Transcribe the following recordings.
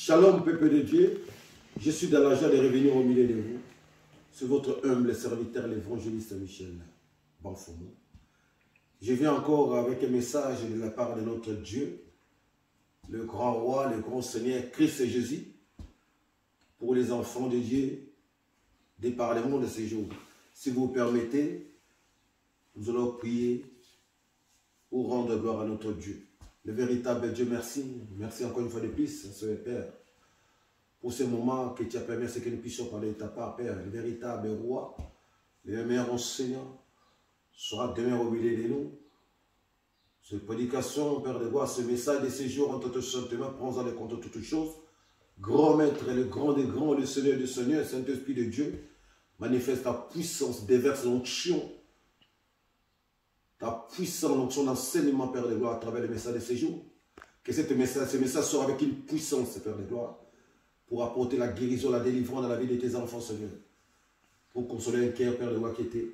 Shalom, peuple de Dieu. Je suis dans la joie de revenir au milieu de vous. C'est votre humble serviteur, l'évangéliste Michel Banfoumou. Je viens encore avec un message de la part de notre Dieu, le grand roi, le grand Seigneur, Christ Jésus, pour les enfants de Dieu, des parlements de ces jours. Si vous permettez, nous allons prier pour rendre gloire à notre Dieu. Le véritable Dieu, merci. Merci encore une fois de plus, Seigneur Père, pour ce moment que tu as permis à ce que nous puissions parler de ta part, Père. Le véritable roi, le meilleur enseignant, sera demain au milieu de nous. Cette prédication, Père de gloire, ce message de ces jours, en tout simplement, prends-en le compte de toutes choses. Grand maître, le grand des grands, le Seigneur du Seigneur, Saint-Esprit de Dieu, manifeste ta puissance, déverse l'onction. Ta puissance, l'onction d'enseignement, Père de gloire, à travers le message de ces jours. Que ce message soit avec une puissance, Père de gloire, pour apporter la guérison, la délivrance dans la vie de tes enfants, Seigneur. Pour consoler un cœur, Père de gloire, qui était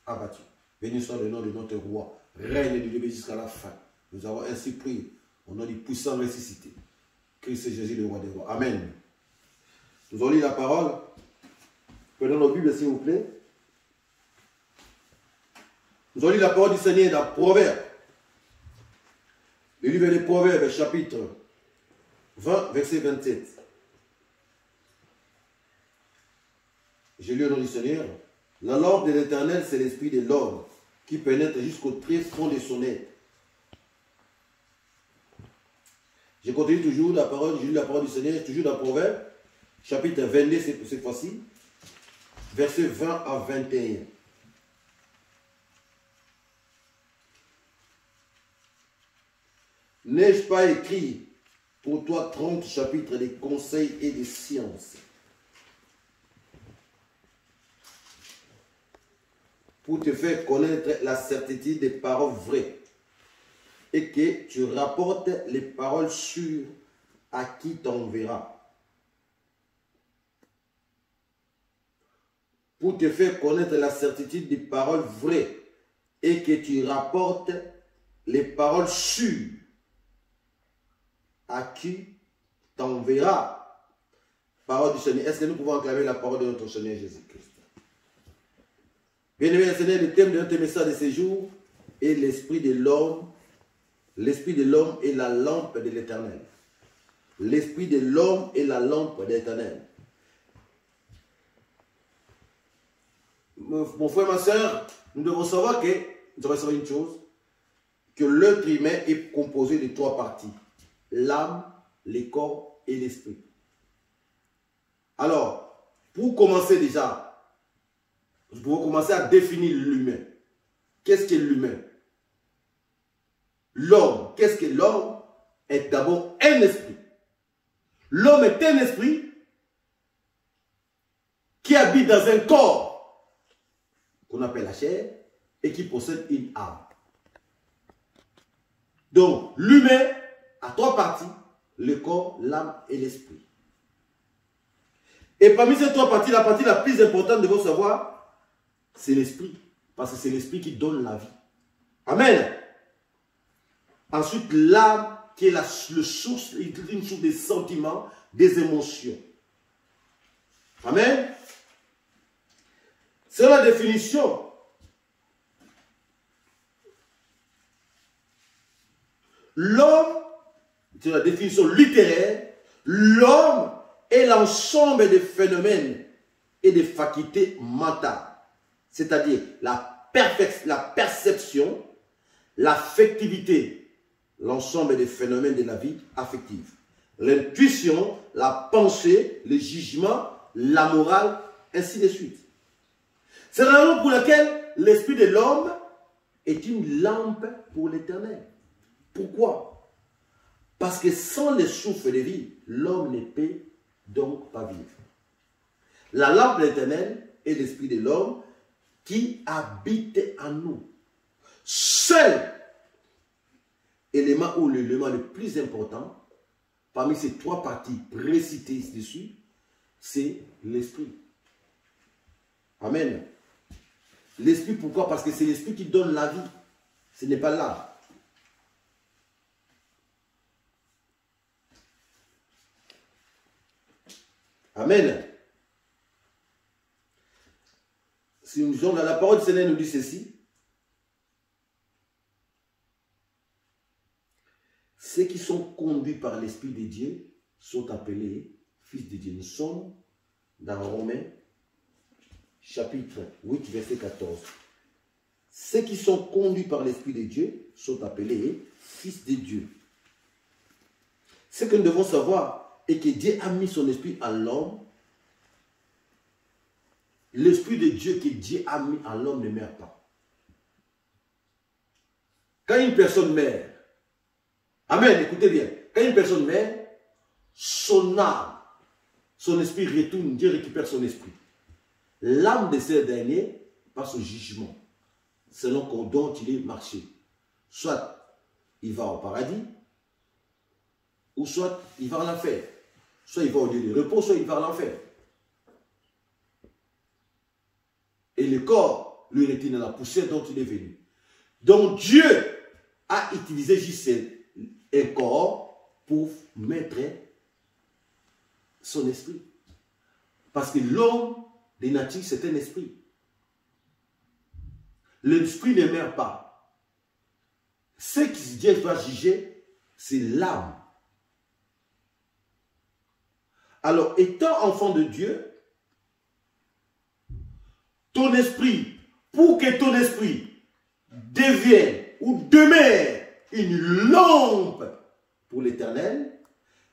abattu. Béni soit le nom de notre roi, règne de Dieu jusqu'à la fin. Nous avons ainsi prié au nom du puissant ressuscité. Christ Jésus, le roi des rois. Amen. Nous allons lire la parole. Prenons nos Bibles, s'il vous plaît. Nous allons lire la parole du Seigneur dans Proverbes. Le livre des Proverbes, chapitre 20, verset 27. J'ai lu au nom du Seigneur. La lampe de l'Éternel, c'est l'esprit de l'homme qui pénètre jusqu'au très fond de son être. Je continue toujours la parole, j'ai lu la parole du Seigneur, toujours dans Proverbes, chapitre 22 cette fois-ci, versets 20 à 21. N'ai-je pas écrit pour toi 30 chapitres des conseils et des sciences, pour te faire connaître la certitude des paroles vraies, et que tu rapportes les paroles sûres à qui t'enverra. Pour te faire connaître la certitude des paroles vraies, et que tu rapportes les paroles sûres à qui t'enverra. Parole du Seigneur. Est-ce que nous pouvons acclamer la parole de notre Seigneur Jésus-Christ? Bien-aimé Seigneur, le thème de notre message de ce jour est l'esprit de l'homme. L'esprit de l'homme est la lampe de l'Éternel. L'esprit de l'homme est la lampe de l'Éternel. Mon frère, ma soeur, nous devons savoir que, nous devons savoir une chose, que l'être humain est composé de 3 parties. L'âme, le corps et l'esprit. Alors, pour commencer déjà, nous pouvons commencer à définir l'humain. Qu'est-ce qu'est l'humain? L'homme, qu'est-ce que l'homme? Est d'abord un esprit. L'homme est un esprit qui habite dans un corps qu'on appelle la chair et qui possède une âme. Donc, l'humain a 3 parties, le corps, l'âme et l'esprit. Et parmi ces 3 parties, la partie la plus importante de votre savoir, c'est l'esprit. Parce que c'est l'esprit qui donne la vie. Amen. Ensuite, l'âme qui est une source des sentiments, des émotions. Amen. C'est la définition. L'homme, c'est la définition littéraire, l'homme est l'ensemble des phénomènes et des facultés mentales. C'est-à-dire la perception, l'affectivité, l'ensemble des phénomènes de la vie affective. L'intuition, la pensée, le jugement, la morale, ainsi de suite. C'est la raison pour laquelle l'esprit de l'homme est une lampe pour l'Éternel. Pourquoi? Parce que sans le souffle de vie, l'homme ne peut donc pas vivre. La lampe de l'Éternel est l'esprit de l'homme qui habite en nous. Seul élément ou l'élément le plus important parmi ces 3 parties précitées dessus, c'est l'esprit. Amen. L'esprit, pourquoi? Parce que c'est l'esprit qui donne la vie. Ce n'est pas l'âme. Amen. Si nous sommes dans la parole du Seigneur nous dit ceci. Ceux qui sont conduits par l'Esprit de Dieu sont appelés fils de Dieu. Nous sommes dans Romains, chapitre 8, verset 14. Ceux qui sont conduits par l'Esprit de Dieu sont appelés fils de Dieu. Ce que nous devons savoir est que Dieu a mis son esprit en l'homme. L'esprit de Dieu que Dieu a mis en l'homme ne meurt pas. Quand une personne meurt, amen, écoutez bien, quand une personne meurt, son âme, son esprit retourne, Dieu récupère son esprit. L'âme de ce dernier passe au jugement, selon dont il est marché. Soit il va au paradis, ou soit il va en enfer. Soit il va au lieu de repos, soit il va en enfer. Et le corps lui retient dans la poussière dont il est venu. Donc Dieu a utilisé juste un corps pour mettre son esprit. Parce que l'homme de nature, c'est un esprit. L'esprit ne meurt pas. Ce que Dieu va juger, c'est l'âme. Alors, étant enfant de Dieu, ton esprit, pour que ton esprit devienne ou demeure une lampe pour l'éternel,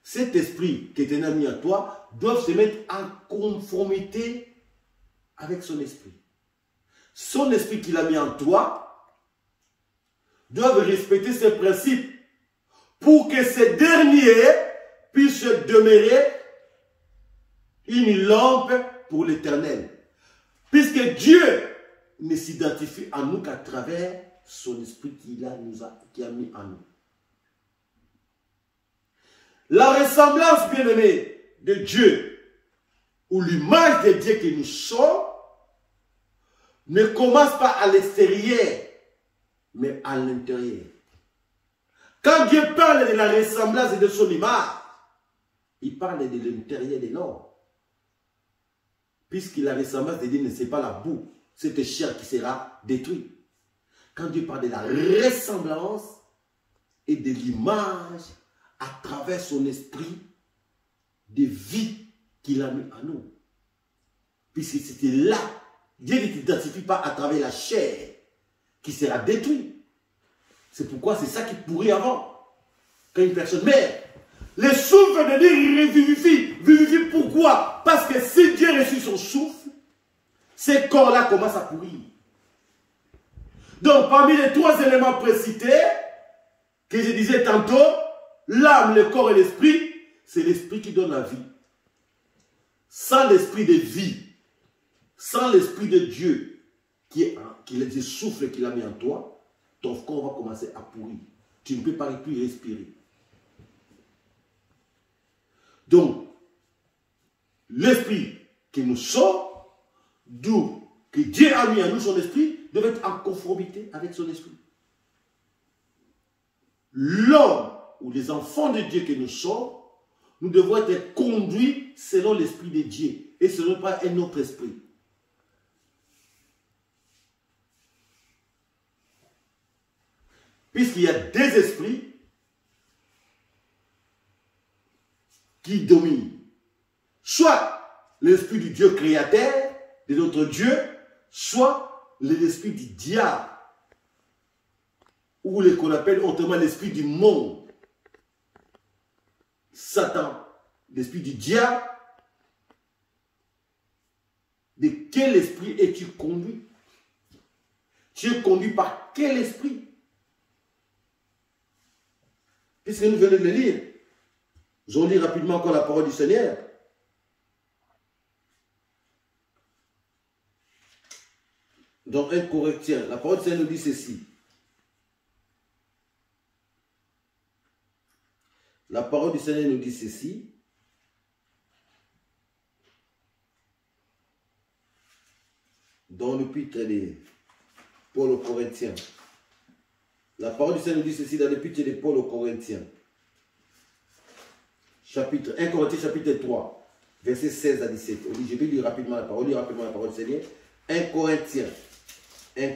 cet esprit qui est mis à toi doit se mettre en conformité avec son esprit. Son esprit qu'il a mis en toi doit respecter ses principes pour que ces derniers puissent demeurer une lampe pour l'éternel. Puisque Dieu ne s'identifie à nous qu'à travers son esprit qui a mis en nous. La ressemblance bien-aimée de Dieu, ou l'image de Dieu que nous sommes, ne commence pas à l'extérieur, mais à l'intérieur. Quand Dieu parle de la ressemblance et de son image, il parle de l'intérieur de l'homme. Puisque la ressemblance de Dieu ne c'est pas la boue, cette chair qui sera détruite. Quand Dieu parle de la ressemblance et de l'image à travers son esprit de vie qu'il a mis en nous. Puisque c'était là, Dieu ne t'identifie pas à travers la chair qui sera détruite. C'est pourquoi c'est ça qui pourrit avant. Quand une personne meurt, le souffle de Dieu revivifie. Vivifie pourquoi? Parce que si Dieu reçut son souffle, ces corps-là commencent à pourrir. Donc, parmi les trois éléments précités, que je disais tantôt, l'âme, le corps et l'esprit, c'est l'esprit qui donne la vie. Sans l'esprit de vie, sans l'esprit de Dieu, qui est le souffle qu'il a mis en toi, ton corps va commencer à pourrir. Tu ne peux pas plus respirer. Donc, l'esprit que nous sommes, d'où que Dieu a mis en nous son esprit, doit être en conformité avec son esprit. L'homme ou les enfants de Dieu que nous sommes, nous devons être conduits selon l'esprit de Dieu et selon pas un autre esprit. Puisqu'il y a des esprits qui dominent. Soit l'esprit du Dieu créateur, de notre Dieu, soit l'esprit du diable, ou ce qu'on appelle autrement l'esprit du monde. Satan, l'esprit du diable. De quel esprit es-tu conduit? Tu es conduit par quel esprit? Puisque nous venons de le lire, je lis rapidement encore la parole du Seigneur. Dans 1 Corinthiens, la parole du Seigneur nous dit ceci. La parole du Seigneur nous dit ceci. Dans l'épître de Paul aux Corinthiens. La parole du Seigneur nous dit ceci dans l'épître de Paul aux Corinthiens. Chapitre 1 Corinthiens chapitre 3. verset 16 à 17. Je vais lire rapidement la parole, du Seigneur. 1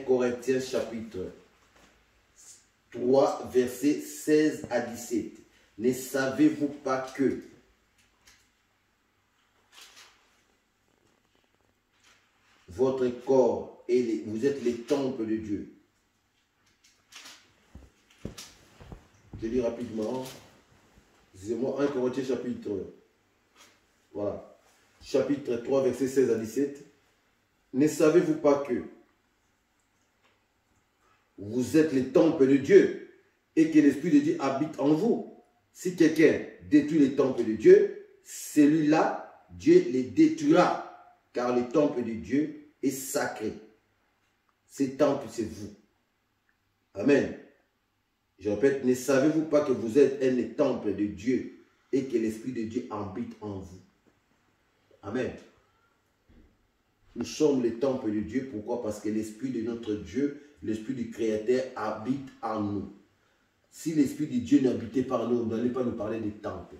Corinthiens chapitre 3, verset 16 à 17. Ne savez-vous pas que votre corps, vous êtes les temples de Dieu. Je lis rapidement. Excusez-moi, 1 Corinthiens chapitre, voilà, chapitre 3, verset 16 à 17. Ne savez-vous pas que vous êtes les temples de Dieu et que l'Esprit de Dieu habite en vous? Si quelqu'un détruit les temples de Dieu, celui-là, Dieu les détruira, car le temple de Dieu est sacré. Ces temples, c'est vous. Amen. Je répète, ne savez-vous pas que vous êtes un des temples de Dieu et que l'Esprit de Dieu habite en vous? Amen. Nous sommes les temples de Dieu. Pourquoi? Parce que l'Esprit de notre Dieu, l'Esprit du Créateur habite en nous. Si l'Esprit de Dieu n'habitait pas en nous, on n'allait pas nous parler des temples.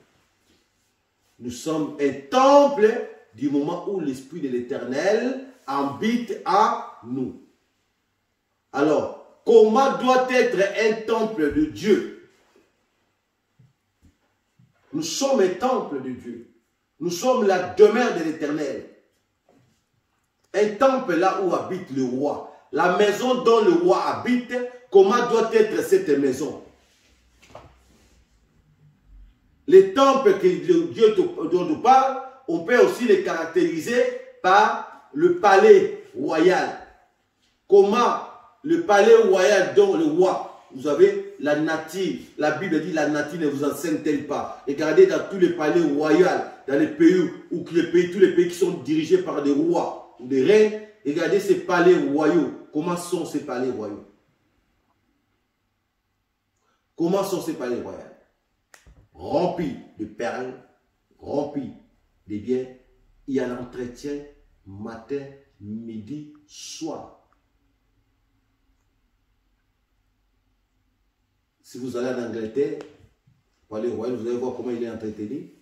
Nous sommes un temple du moment où l'Esprit de l'Éternel habite en nous. Alors, comment doit être un temple de Dieu? Nous sommes un temple de Dieu. Nous sommes la demeure de l'Éternel. Un temple là où habite le roi. La maison dont le roi habite, comment doit être cette maison? Les temples que Dieu dont on parle, on peut aussi les caractériser par le palais royal. Comment le palais royal dont le roi, vous avez la nature, la Bible dit la nature ne vous enseigne-t-elle pas? Regardez dans tous les palais royaux, dans les pays où tous les pays qui sont dirigés par des rois ou des reines, regardez ces palais royaux. Comment sont ces palais royaux? Comment sont ces palais royaux? Remplis de perles, remplis de biens. Il y a l'entretien matin, midi, soir. Si vous allez en Angleterre, palais royal, vous allez voir comment il est entretenu.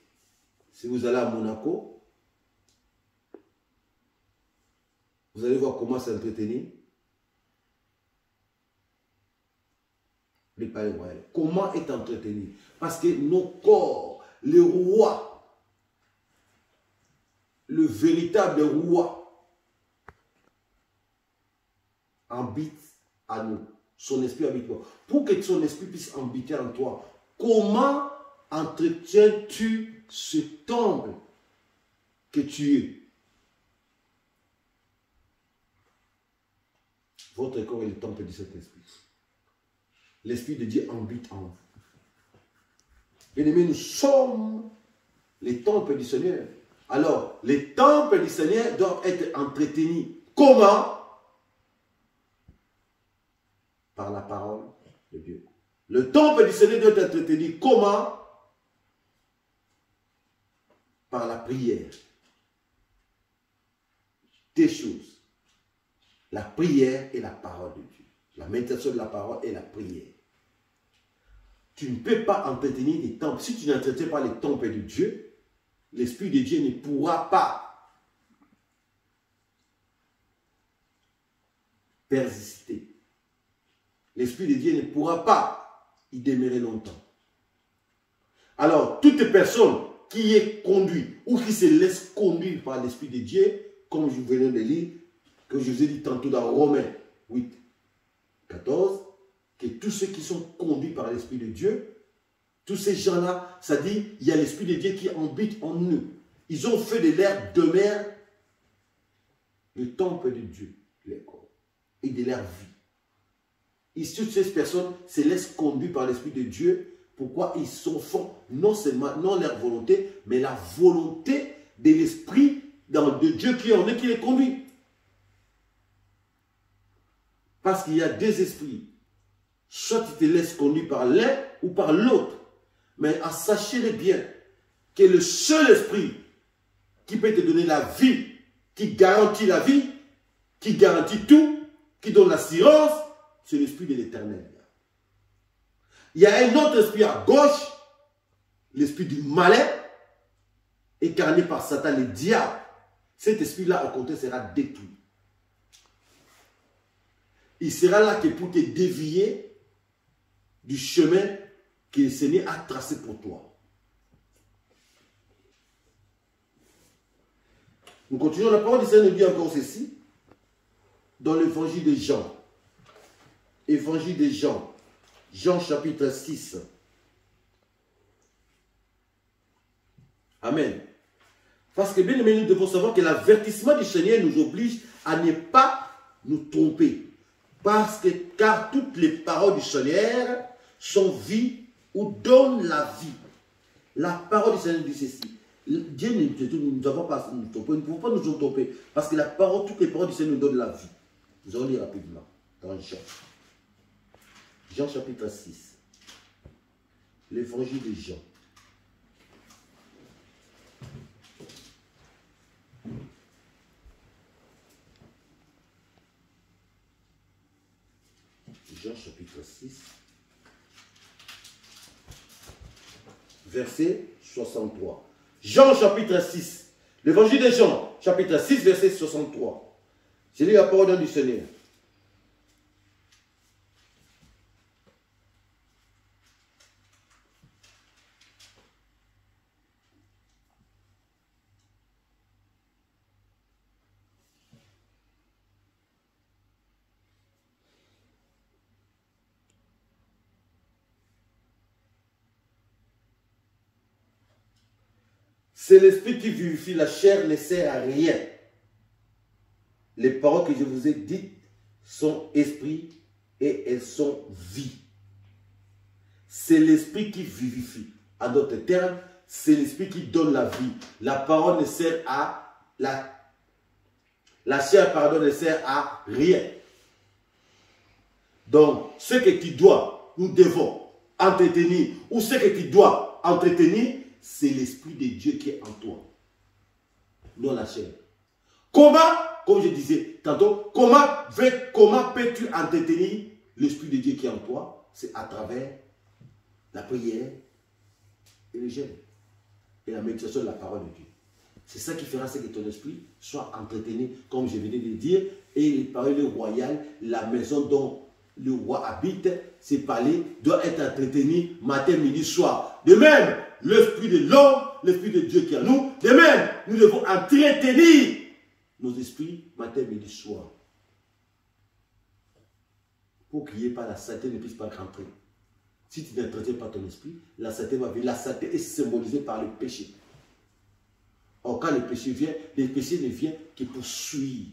Si vous allez à Monaco, vous allez voir comment c'est entretenu. Les palais royaux. Comment est entretenu? Parce que nos corps, le roi, le véritable roi, habite à nous. Son esprit habite en toi. Pour que son esprit puisse habiter en toi, comment entretiens-tu ce temple que tu es? Votre corps est le temple de cet esprit. L'Esprit de Dieu habite en vous. Bien-aimés, nous sommes les temples du Seigneur. Alors, les temples du Seigneur doivent être entretenus. Comment? Par la parole de Dieu. Le temple du Seigneur doit être entretenu. Comment? Par la prière. Deux choses. La prière et la parole de Dieu. La méditation de la parole et la prière. Tu ne peux pas entretenir des temples. Si tu n'entretiens pas les temples de Dieu, l'Esprit de Dieu ne pourra pas persister. L'Esprit de Dieu ne pourra pas y demeurer longtemps. Alors, toute personne qui est conduite ou qui se laisse conduire par l'Esprit de Dieu, comme je venais de lire, que je vous ai dit tantôt dans Romains 8, 14, que tous ceux qui sont conduits par l'Esprit de Dieu, tous ces gens-là, ça dit, il y a l'Esprit de Dieu qui habite en eux. Ils ont fait de leur demeure le temple de Dieu, les corps, et de leur vie. Et toutes ces personnes se laissent conduire par l'Esprit de Dieu. Pourquoi? Ils font non seulement non leur volonté, mais la volonté de l'Esprit de Dieu qui en est, qui les conduit. Parce qu'il y a deux esprits. Soit tu te laisses conduire par l'un ou par l'autre. Mais sachez-le bien que le seul esprit qui peut te donner la vie, qui garantit la vie, qui garantit tout, qui donne l'assurance, c'est l'esprit de l'Éternel. Il y a un autre esprit à gauche, l'esprit du malin, incarné par Satan, le diable, cet esprit-là, au contraire, sera détruit. Il sera là que pour te dévier du chemin que le Seigneur a tracé pour toi. Nous continuons, la parole du Seigneur nous dit encore ceci, dans l'évangile de Jean. Évangile de Jean, Jean chapitre 6. Amen. Parce que bien aimé, nous devons savoir que l'avertissement du Seigneur nous oblige à ne pas nous tromper. Car toutes les paroles du Seigneur sont vie ou donnent la vie. La parole du Seigneur dit ceci. Dieu nous ne devons pas nous tromper, nous ne pouvons pas nous tromper. Parce que toutes les paroles du Seigneur nous donnent la vie. Nous allons lire rapidement dans Jean. Jean chapitre 6. L'évangile de Jean. Jean chapitre 6, verset 63. Jean chapitre 6, l'évangile de Jean, chapitre 6, verset 63. C'est lui la parole du Seigneur. C'est l'esprit qui vivifie, la chair ne sert à rien. Les paroles que je vous ai dites sont esprit et elles sont vie. C'est l'esprit qui vivifie. En d'autres termes, c'est l'esprit qui donne la vie. La parole ne sert à la chair, pardon, ne sert à rien. Donc, ce que tu dois, nous devons entretenir, ou ce que tu dois entretenir, c'est l'esprit de Dieu qui est en toi, non la chair. Comment, comme je disais tantôt, comment peux-tu entretenir l'esprit de Dieu qui est en toi? C'est à travers la prière et le jeûne et la méditation de la parole de Dieu. C'est ça qui fera que ton esprit soit entretenu, comme je venais de dire, et les paroles royales, la maison dont le roi habite, ses palais, doit être entretenu matin, midi, soir. De même, l'esprit de l'homme, l'esprit de Dieu qui est en nous, de même, nous devons entretenir nos esprits matin, midi, soir. Pour qu'il n'y ait pas la saleté ne puisse pas rentrer. Si tu n'entretiens pas ton esprit, la saleté va venir. La saleté est symbolisée par le péché. Or, quand le péché ne vient que pour suivre.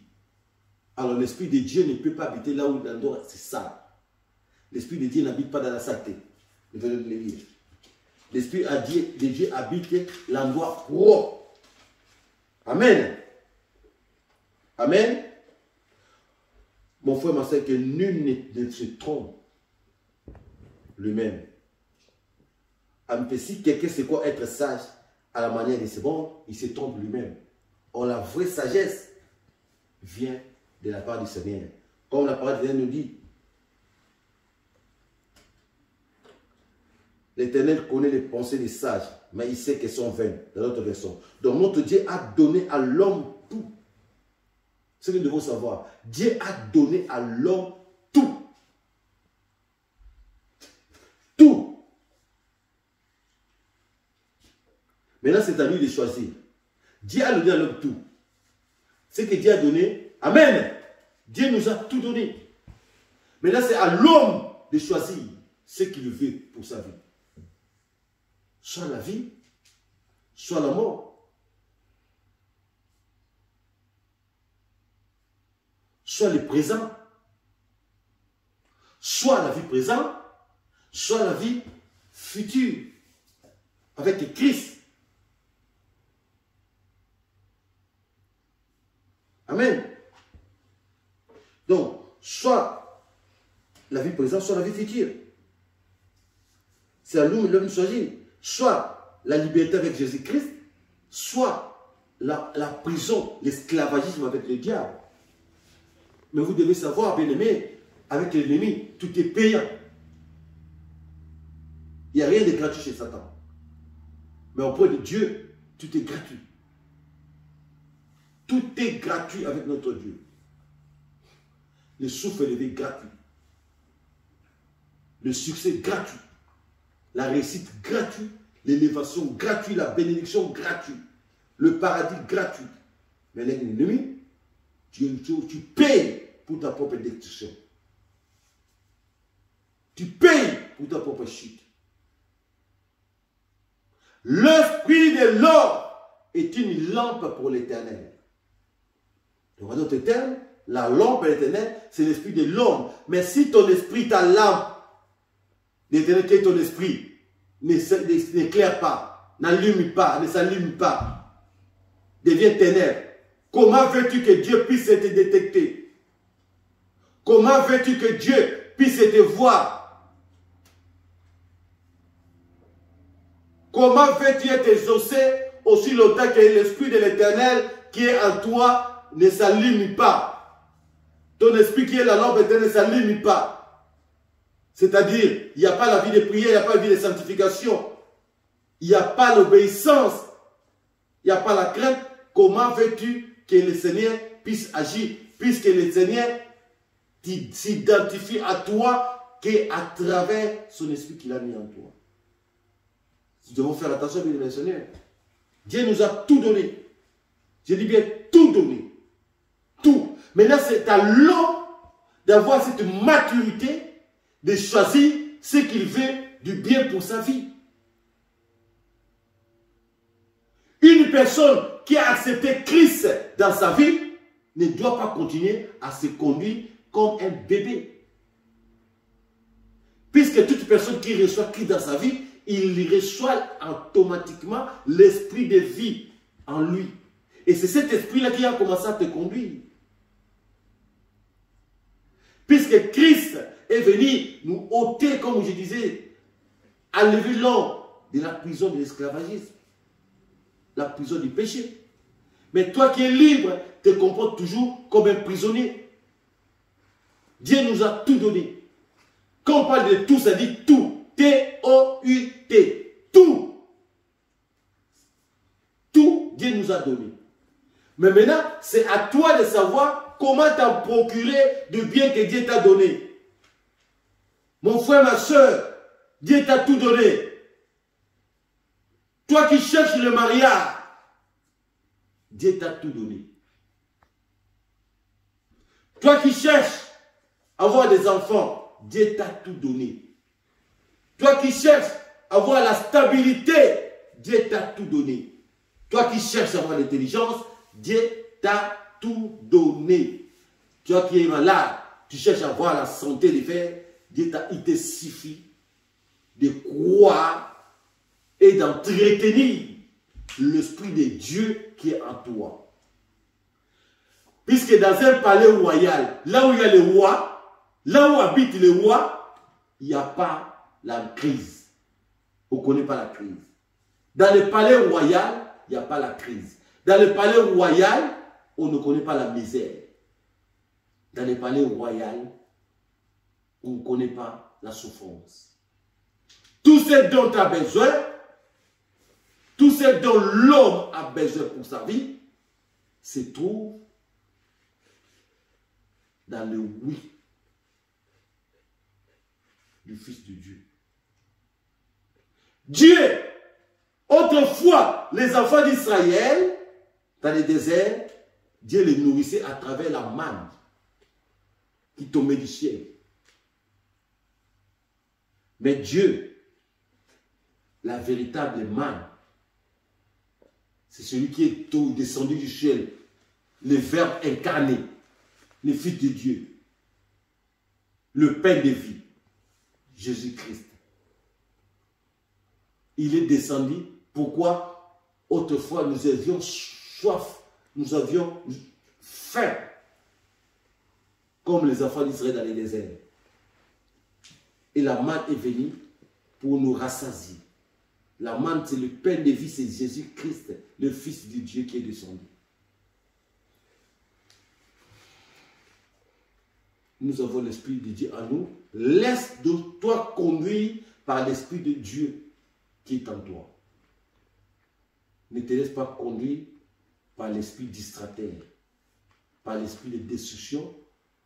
Alors, l'esprit de Dieu ne peut pas habiter là où l'endroit c'est sale. L'esprit de Dieu n'habite pas dans la saleté. Je vais le lire. L'esprit de Dieu habite l'endroit propre. Amen. Amen. Mon frère, ma soeur, que nul ne se trompe lui-même. Si quelqu'un sait quoi être sage à la manière de c'est bon, il se trompe lui-même. Or, la vraie sagesse vient de la part du Seigneur. Comme la parole de Dieu nous dit, l'Éternel connaît les pensées des sages, mais il sait qu'elles sont vaines, dans notre version. Donc notre Dieu a donné à l'homme tout. Ce que nous devons savoir, Dieu a donné à l'homme tout. Tout. Maintenant, c'est à lui de choisir. Dieu a donné à l'homme tout. Ce que Dieu a donné, amen. Dieu nous a tout donné. Maintenant, c'est à l'homme de choisir ce qu'il veut pour sa vie. Soit la vie, soit la mort. Soit le présent, soit la vie présente, soit la vie future, avec Christ. Amen. Donc, soit la vie présente, soit la vie future. C'est à l'homme de choisir. Soit la liberté avec Jésus-Christ, soit la prison, l'esclavagisme avec le diable. Mais vous devez savoir, bien aimé, avec l'ennemi, tout est payant. Il n'y a rien de gratuit chez Satan. Mais auprès de Dieu, Tout est gratuit. Tout est gratuit avec notre Dieu. Le souffle élevé gratuit. Le succès gratuit. La réussite gratuite. L'élévation gratuite. La bénédiction gratuite. Le paradis gratuit. Mais l'ennemi, tu payes pour ta propre destruction. Tu payes pour ta propre chute. L'esprit de l'homme est une lampe pour l'éternel. Donc, en d'autres termes, la lampe de l'éternel, c'est l'esprit de l'homme. Mais si ton esprit, ta lampe, l'éternel qui est ton esprit, n'éclaire pas, n'allume pas, ne s'allume pas, devient ténèbres, comment veux-tu que Dieu puisse te détecter? Comment veux-tu que Dieu puisse te voir? Comment veux-tu être exaucé aussi longtemps que l'esprit de l'éternel qui est en toi ne s'allume pas? Ton esprit qui est la lampe éternelle ne s'allume pas. C'est-à-dire, il n'y a pas la vie de prière, il n'y a pas la vie de sanctification. Il n'y a pas l'obéissance. Il n'y a pas la crainte. Comment veux-tu que le Seigneur puisse agir? Puisque le Seigneur s'identifie à toi qu'à travers son esprit qu'il a mis en toi. Nous devons faire attention, bien le Seigneur. Dieu nous a tout donné. Je dis bien tout donné. Tout. Maintenant, c'est à l'homme d'avoir cette maturité de choisir ce qu'il veut du bien pour sa vie. Une personne qui a accepté Christ dans sa vie ne doit pas continuer à se conduire comme un bébé. Puisque toute personne qui reçoit Christ dans sa vie, il reçoit automatiquement l'esprit de vie en lui. Et c'est cet esprit-là qui a commencé à te conduire. Puisque Christ est venu nous ôter, comme je disais, enlever l'homme de la prison de l'esclavagisme, la prison du péché. Mais toi qui es libre, te comportes toujours comme un prisonnier. Dieu nous a tout donné. Quand on parle de tout, ça dit tout. T-O-U-T. Tout. Tout, Dieu nous a donné. Mais maintenant, c'est à toi de savoir comment t'en procurer du bien que Dieu t'a donné. Mon frère, ma soeur, Dieu t'a tout donné. Toi qui cherches le mariage, Dieu t'a tout donné. Toi qui cherches à avoir des enfants, Dieu t'a tout donné. Toi qui cherches à avoir la stabilité, Dieu t'a tout donné. Toi qui cherches à avoir l'intelligence, Dieu t'a tout donné. Toi qui es malade, tu cherches à avoir la santé de faire, Dieu il te suffit de croire et d'entretenir l'esprit de Dieu qui est en toi. Puisque dans un palais royal, là où il y a le roi, là où habite le roi, il n'y a pas la crise. On ne connaît pas la crise. Dans le palais royal, il n'y a pas la crise. Dans le palais royal, on ne connaît pas la misère. Dans le palais royal, on ne connaît pas la souffrance. Tout ce dont tu as besoin, tout ce dont l'homme a besoin pour sa vie, se trouve dans le oui du Fils de Dieu. Dieu, autrefois, les enfants d'Israël, dans le désert, Dieu les nourrissait à travers la manne qui tombait du ciel. Mais Dieu, la véritable manne, c'est celui qui est descendu du ciel, le Verbe incarné, le Fils de Dieu, le pain de vie, Jésus-Christ. Il est descendu. Pourquoi? Autrefois, nous avions soif, nous avions faim, comme les enfants d'Israël dans les déserts. Et la manne est venue pour nous rassasier. La manne, c'est le pain de vie, c'est Jésus-Christ, le Fils de Dieu qui est descendu. Nous avons l'Esprit de Dieu en nous. Laisse-toi conduire par l'Esprit de Dieu qui est en toi. Ne te laisse pas conduire par l'esprit distracteur, par l'esprit de destruction,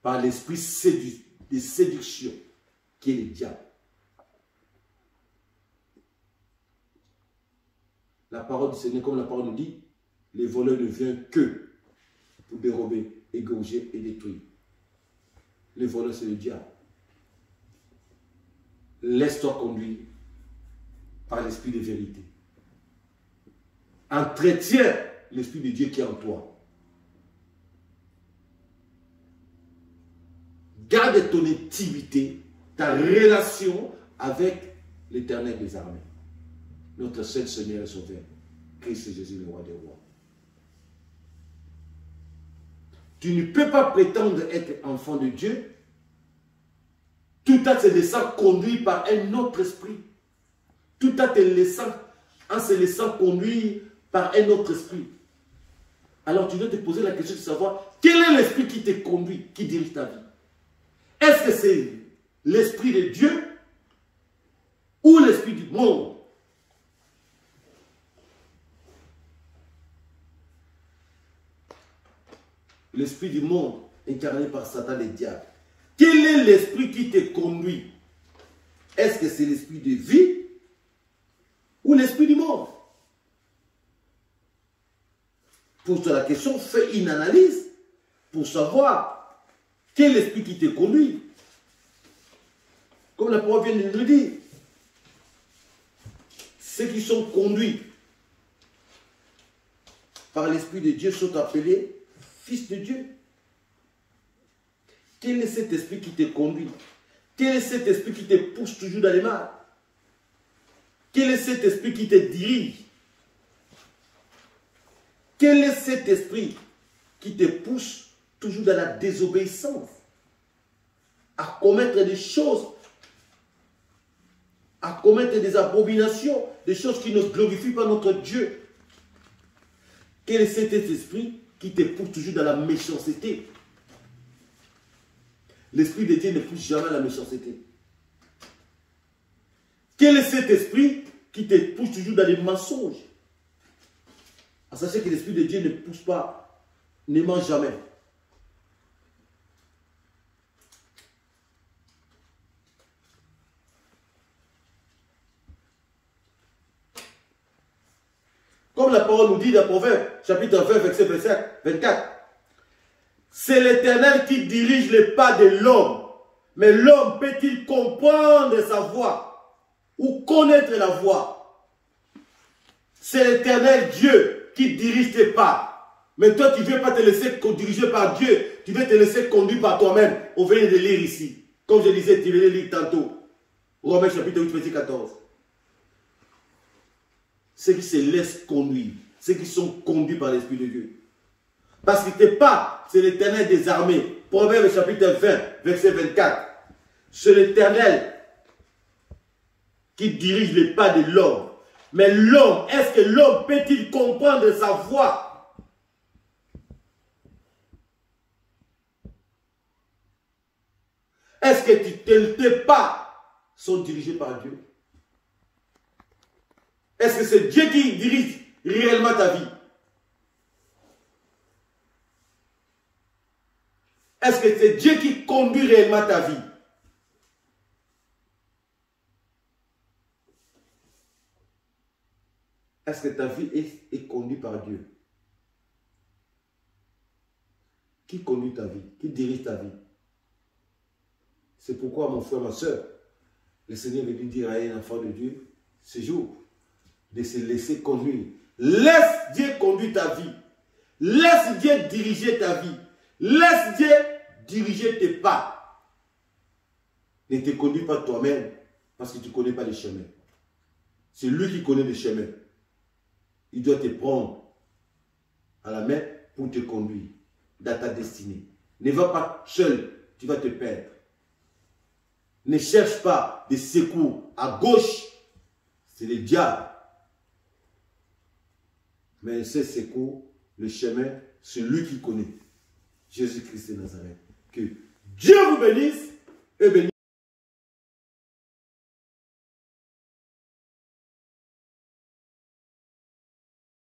par l'esprit de séduction, qui est le diable. La parole du Seigneur, comme la parole nous dit, les voleurs ne viennent que pour dérober, égorger et détruire. Les voleurs, c'est le diable. Laisse-toi conduire par l'esprit de vérité. Entretiens l'esprit de Dieu qui est en toi. Garde ton intimité, ta relation avec l'Éternel des armées. Notre seul Seigneur et Sauveur, Christ Jésus, le roi des rois. Tu ne peux pas prétendre être enfant de Dieu tout en se laissant conduire par un autre esprit. Tout en se laissant conduire par un autre esprit. Alors tu dois te poser la question de savoir quel est l'esprit qui te conduit, qui dirige ta vie. Est-ce que c'est l'esprit de Dieu ou l'esprit du monde? L'esprit du monde incarné par Satan et le diable. Quel est l'esprit qui te conduit? Est-ce que c'est l'esprit de vie ou l'esprit du monde? Pose-toi la question, fais une analyse pour savoir quel esprit qui te conduit. Comme la parole vient de nous dire, ceux qui sont conduits par l'esprit de Dieu sont appelés fils de Dieu. Quel est cet esprit qui te conduit? Quel est cet esprit qui te pousse toujours dans les mal? Quel est cet esprit qui te dirige? Quel est cet esprit qui te pousse toujours dans la désobéissance? À commettre des choses, à commettre des abominations, des choses qui ne glorifient pas notre Dieu. Quel est cet esprit qui te pousse toujours dans la méchanceté? L'esprit de Dieu ne pousse jamais à la méchanceté. Quel est cet esprit qui te pousse toujours dans les mensonges? Sachez que l'esprit de Dieu ne pousse pas, ne ment jamais. Comme la parole nous dit dans Proverbe, chapitre 20, verset 24. C'est l'Éternel qui dirige les pas de l'homme. Mais l'homme peut-il comprendre sa voie ou connaître la voie? C'est l'Éternel Dieu qui dirige tes pas. Mais toi, tu ne veux pas te laisser diriger par Dieu. Tu veux te laisser conduire par toi-même. On vient de lire ici. Comme je disais, tu venais de lire tantôt. Romains chapitre 8, verset 14. Ceux qui se laissent conduire. Ceux qui sont conduits par l'Esprit de Dieu. Parce que tes pas, c'est l'Éternel des armées. Proverbe chapitre 20, verset 24. C'est l'Éternel qui dirige les pas de l'homme. Mais l'homme, est-ce que l'homme peut-il comprendre sa voie? Est-ce que tes pas sont dirigés par Dieu? Est-ce que c'est Dieu qui dirige réellement ta vie? Est-ce que c'est Dieu qui conduit réellement ta vie? Est-ce que ta vie est conduite par Dieu? Qui conduit ta vie? Qui dirige ta vie? C'est pourquoi, mon frère, ma soeur, le Seigneur veut dire à un enfant de Dieu, ce jour, de se laisser conduire. Laisse Dieu conduire ta vie. Laisse Dieu diriger ta vie. Laisse Dieu diriger tes pas. Ne te conduis pas toi-même parce que tu ne connais pas les chemins. C'est lui qui connaît les chemins. Il doit te prendre à la main pour te conduire dans ta destinée. Ne va pas seul, tu vas te perdre. Ne cherche pas des secours à gauche, c'est le diable. Mais ces secours, le chemin, c'est lui qui connaît. Jésus-Christ de Nazareth. Que Dieu vous bénisse et bénisse.